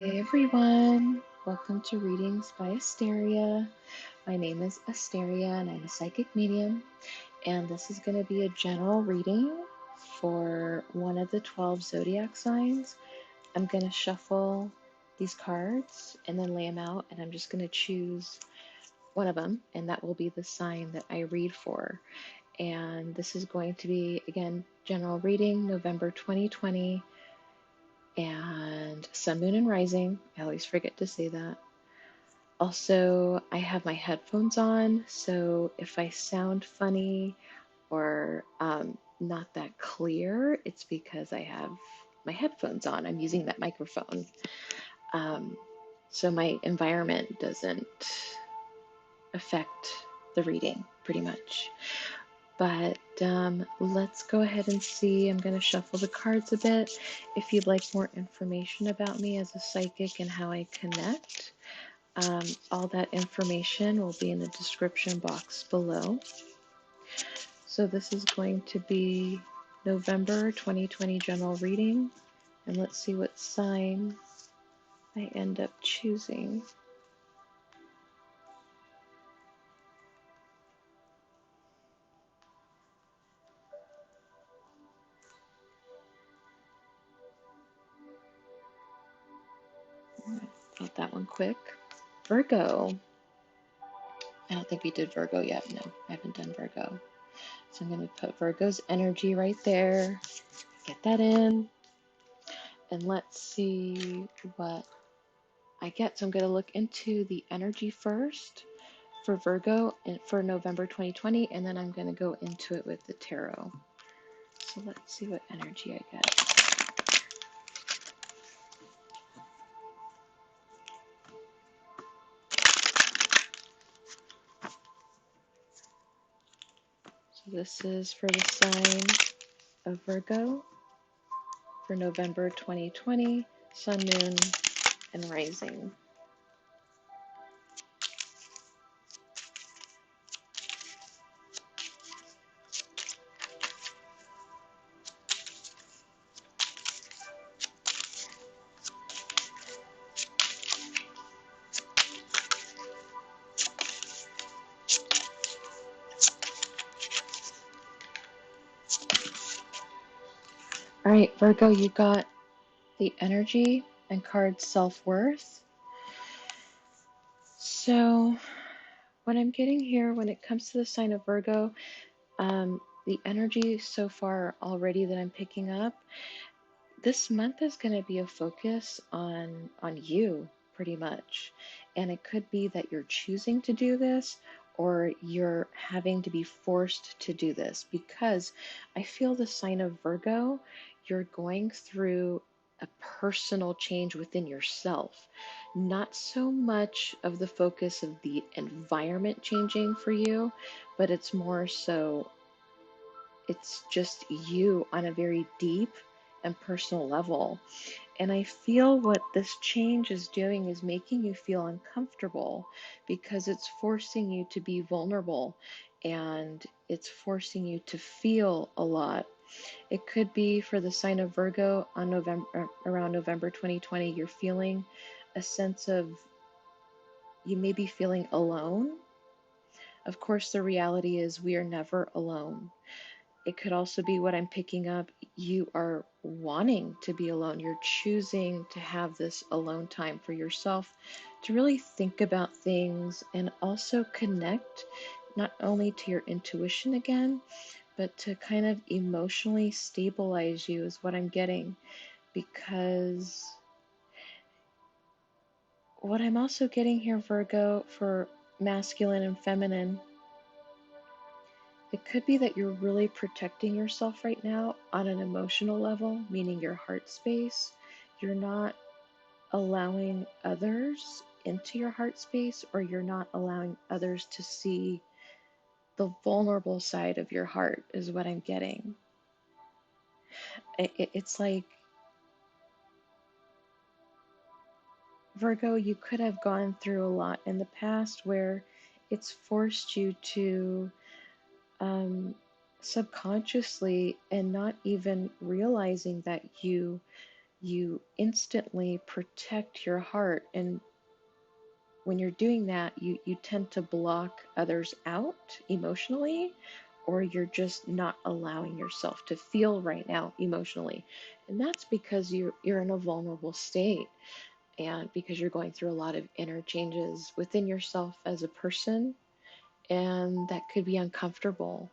Hey everyone, welcome to Readings by Asteria. My name is Asteria and I'm a psychic medium, and this is going to be a general reading for one of the 12 zodiac signs. I'm going to shuffle these cards and then lay them out, and I'm just going to choose one of them, and that will be the sign that I read for. And this is going to be, again, general reading, November 2020. And sun, moon, and rising. I always forget to say that. Also, I have my headphones on, so if I sound funny or not that clear, it's because I have my headphones on. I'm using that microphone. So my environment doesn't affect the reading, pretty much. But let's go ahead and see. I'm going to shuffle the cards a bit. If you'd like more information about me as a psychic and how I connect, all that information will be in the description box below. So this is going to be November 2020 general reading. And let's see what sign I end up choosing. Felt that one quick. Virgo. I don't think we did Virgo yet. No, I haven't done Virgo. So I'm going to put Virgo's energy right there. Get that in. And let's see what I get. So I'm going to look into the energy first for Virgo and for November 2020, and then I'm going to go into it with the tarot. So let's see what energy I get. So this is for the sign of Virgo for November 2020, sun, moon, and rising. All right, Virgo, you got the energy and card self-worth. So what I'm getting here when it comes to the sign of Virgo, the energy so far already that I'm picking up, this month is going to be a focus on you pretty much. And it could be that you're choosing to do this or you're having to be forced to do this, because I feel the sign of Virgo, you're going through a personal change within yourself. Not so much of the focus of the environment changing for you, but it's more so it's just you on a very deep and personal level. And I feel what this change is doing is making you feel uncomfortable, because it's forcing you to be vulnerable and it's forcing you to feel a lot. It could be for the sign of Virgo on around November 2020, you're feeling a sense of, you may be feeling alone. Of course, the reality is we are never alone. It could also be what I'm picking up. You are wanting to be alone. You're choosing to have this alone time for yourself to really think about things and also connect not only to your intuition again, but to kind of emotionally stabilize you is what I'm getting. Because what I'm also getting here, Virgo, for masculine and feminine, it could be that you're really protecting yourself right now on an emotional level, meaning your heart space. You're not allowing others into your heart space, or you're not allowing others to see the vulnerable side of your heart, is what I'm getting. It's like, Virgo, you could have gone through a lot in the past where it's forced you to subconsciously, and not even realizing that you you instantly protect your heart. And when you're doing that, you tend to block others out emotionally, or you're just not allowing yourself to feel right now emotionally. And that's because you're in a vulnerable state, and because you're going through a lot of inner changes within yourself as a person, and that could be uncomfortable.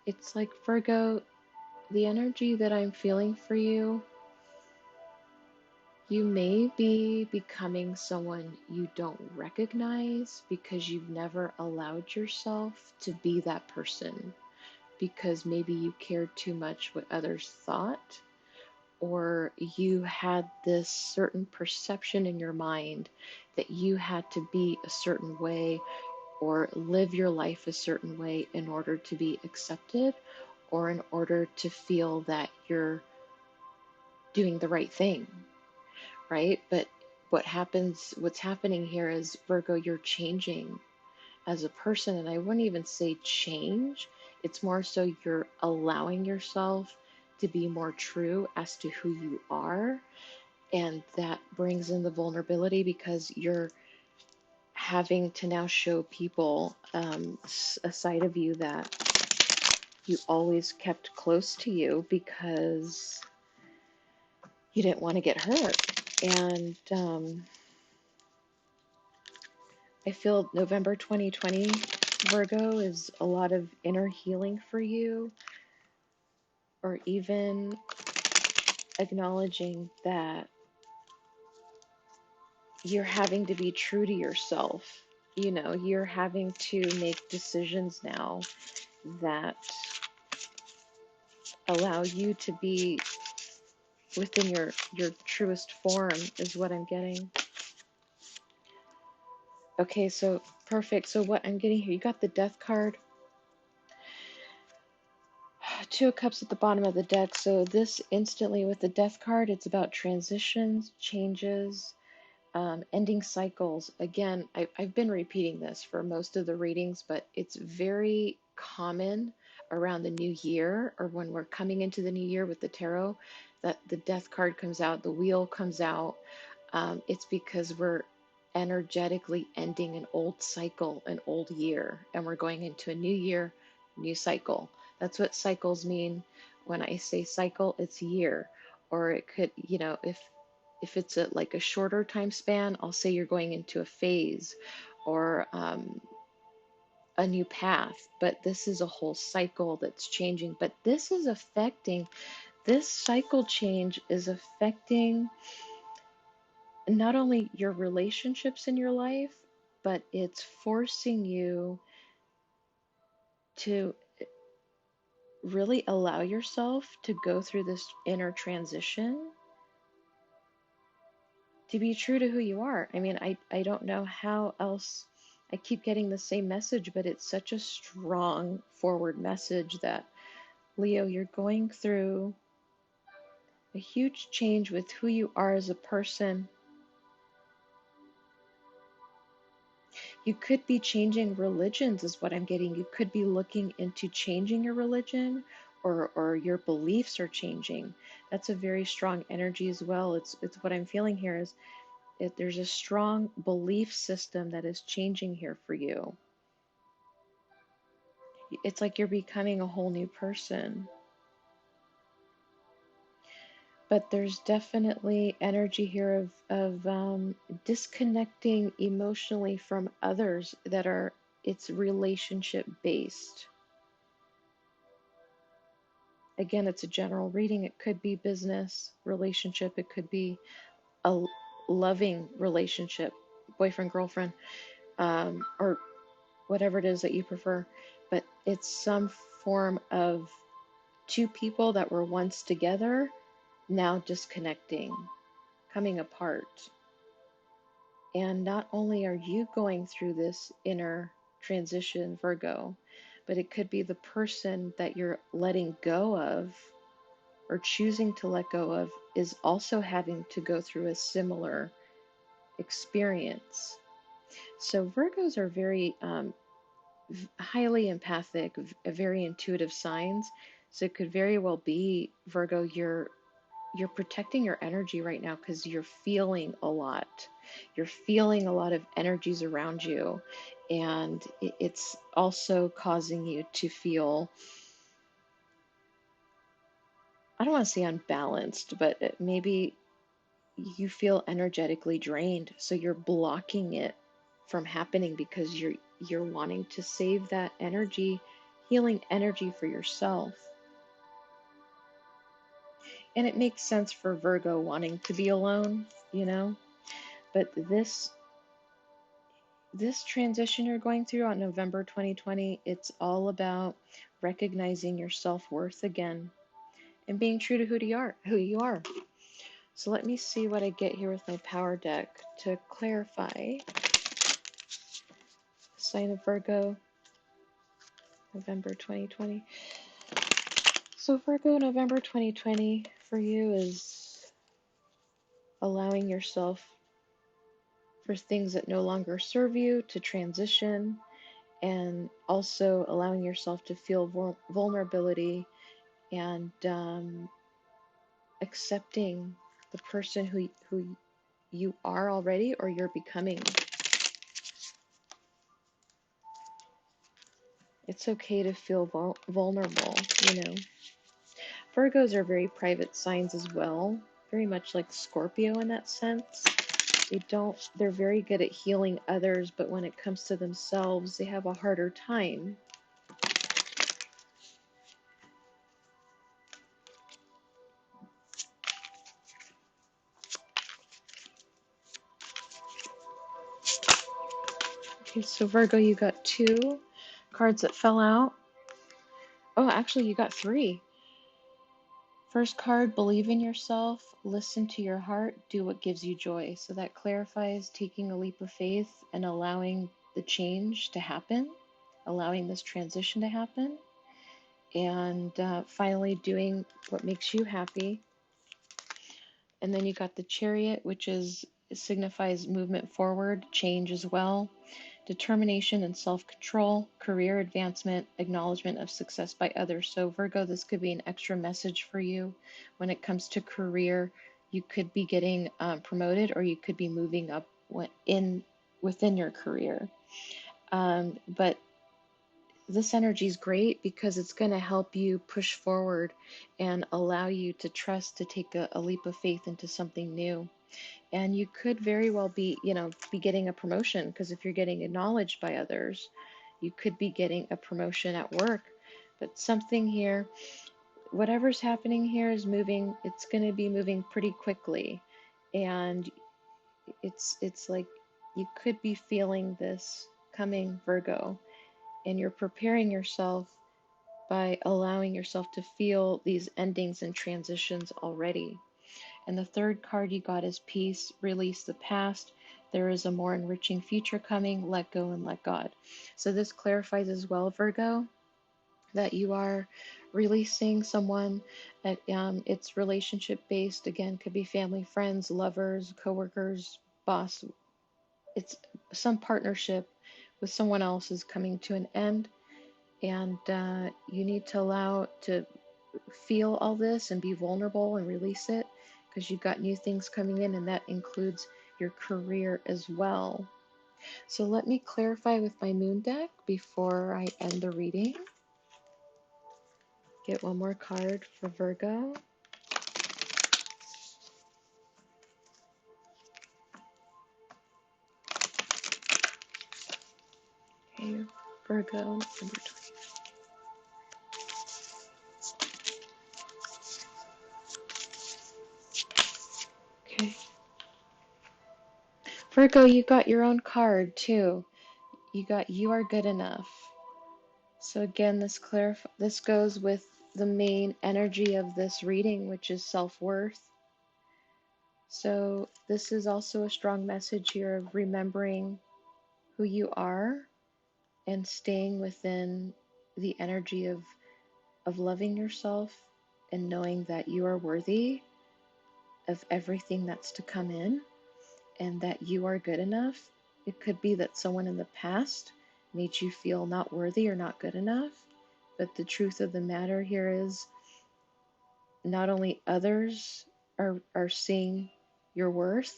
It's like, Virgo, the energy that I'm feeling for you, you may be becoming someone you don't recognize because you've never allowed yourself to be that person, because maybe you cared too much what others thought, or you had this certain perception in your mind that you had to be a certain way or live your life a certain way in order to be accepted, or in order to feel that you're doing the right thing, right? But what's happening here is, Virgo, you're changing as a person. And I wouldn't even say change, it's more so you're allowing yourself to be more true as to who you are. And that brings in the vulnerability, because you're having to now show people a side of you that you always kept close to you because you didn't want to get hurt. And I feel November 2020, Virgo, is a lot of inner healing for you, or even acknowledging that you're having to be true to yourself. You know, you're having to make decisions now that allow you to be within your truest form, is what I'm getting. Okay, so perfect. So what I'm getting here, you got the Death card, Two of Cups at the bottom of the deck. So this instantly, with the Death card, it's about transitions, changes, ending cycles. Again, I've been repeating this for most of the readings, but it's very common around the new year, or when we're coming into the new year with the tarot, that the Death card comes out, the Wheel comes out. It's because we're energetically ending an old cycle, an old year, and we're going into a new year, new cycle. That's what cycles mean. When I say cycle, it's year. Or it could, if it's like a shorter time span, I'll say you're going into a phase, or a new path. But this is a whole cycle that's changing. But this cycle change is affecting not only your relationships in your life, but it's forcing you to really allow yourself to go through this inner transition, to be true to who you are. I mean, I don't know how else. I keep getting the same message, but it's such a strong forward message that, Leo, you're going through a huge change with who you are as a person. You could be changing religions, is what I'm getting. You could be looking into changing your religion, or your beliefs are changing. That's a very strong energy as well. It's what I'm feeling here is, there's a strong belief system that is changing here for you. It's like you're becoming a whole new person. But there's definitely energy here of disconnecting emotionally from others that are, it's relationship based. Again, it's a general reading. It could be business relationship. It could be a loving relationship, boyfriend, girlfriend, or whatever it is that you prefer. But it's some form of two people that were once together, now disconnecting, coming apart. And not only are you going through this inner transition, Virgo, but it could be the person that you're letting go of, or choosing to let go of, is also having to go through a similar experience. So Virgos are very highly empathic, very intuitive signs. So it could very well be, Virgo, you're protecting your energy right now because you're feeling a lot. You're feeling a lot of energies around you, and it's also causing you to feel, I don't want to say unbalanced, but maybe you feel energetically drained, so you're blocking it from happening because you're wanting to save that energy, healing energy for yourself. And it makes sense for Virgo wanting to be alone, you know? But this transition you're going through on November 2020, it's all about recognizing your self-worth again and being true to who you are. So let me see what I get here with my power deck to clarify. Sign of Virgo, November 2020. So Virgo, November 2020 for you is allowing yourself for things that no longer serve you to transition, and also allowing yourself to feel vulnerability and accepting the person who you are already or you're becoming. It's okay to feel vulnerable, you know. Virgos are very private signs as well, very much like Scorpio in that sense. They're very good at healing others, but when it comes to themselves, they have a harder time. Okay, so Virgo, you got 2 cards that fell out. Oh, actually, you got 3. First card, believe in yourself, listen to your heart, do what gives you joy. So that clarifies taking a leap of faith and allowing the change to happen, allowing this transition to happen, and finally doing what makes you happy. And then you got the Chariot, which signifies movement forward, change as well, determination and self-control, career advancement, acknowledgement of success by others. So Virgo, this could be an extra message for you when it comes to career. You could be getting promoted, or you could be moving up within your career. But this energy is great because it's going to help you push forward and allow you to trust to take a leap of faith into something new. And you could very well be getting a promotion, because if you're getting acknowledged by others, you could be getting a promotion at work. But something here, whatever's happening here is moving, it's going to be moving pretty quickly. And it's like you could be feeling this coming, Virgo, and you're preparing yourself by allowing yourself to feel these endings and transitions already. And the third card you got is peace, release the past. There is a more enriching future coming. Let go and let God. So this clarifies as well, Virgo, that you are releasing someone. It's relationship based. Again, could be family, friends, lovers, coworkers, boss. It's some partnership with someone else is coming to an end, and you need to allow to feel all this and be vulnerable and release it, because you've got new things coming in, and that includes your career as well. So let me clarify with my moon deck before I end the reading. Get one more card for Virgo. Okay, Virgo, number 20. Okay. Virgo, you got your own card too. You got you are good enough. So again, this goes with the main energy of this reading, which is self-worth. So this is also a strong message here of remembering who you are and staying within the energy of loving yourself and knowing that you are worthy of everything that's to come in, and that you are good enough. It could be that someone in the past made you feel not worthy or not good enough, but the truth of the matter here is not only others are seeing your worth,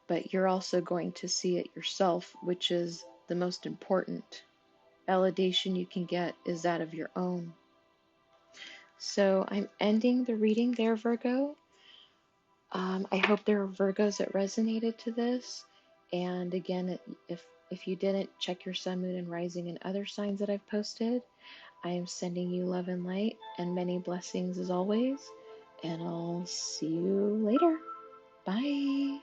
but you're also going to see it yourself, which is the most important. Validation you can get is that of your own. So I'm ending the reading there, Virgo. I hope there are Virgos that resonated to this. And again, if you didn't, check your sun, moon, and rising and other signs that I've posted. I am sending you love and light and many blessings as always. And I'll see you later. Bye.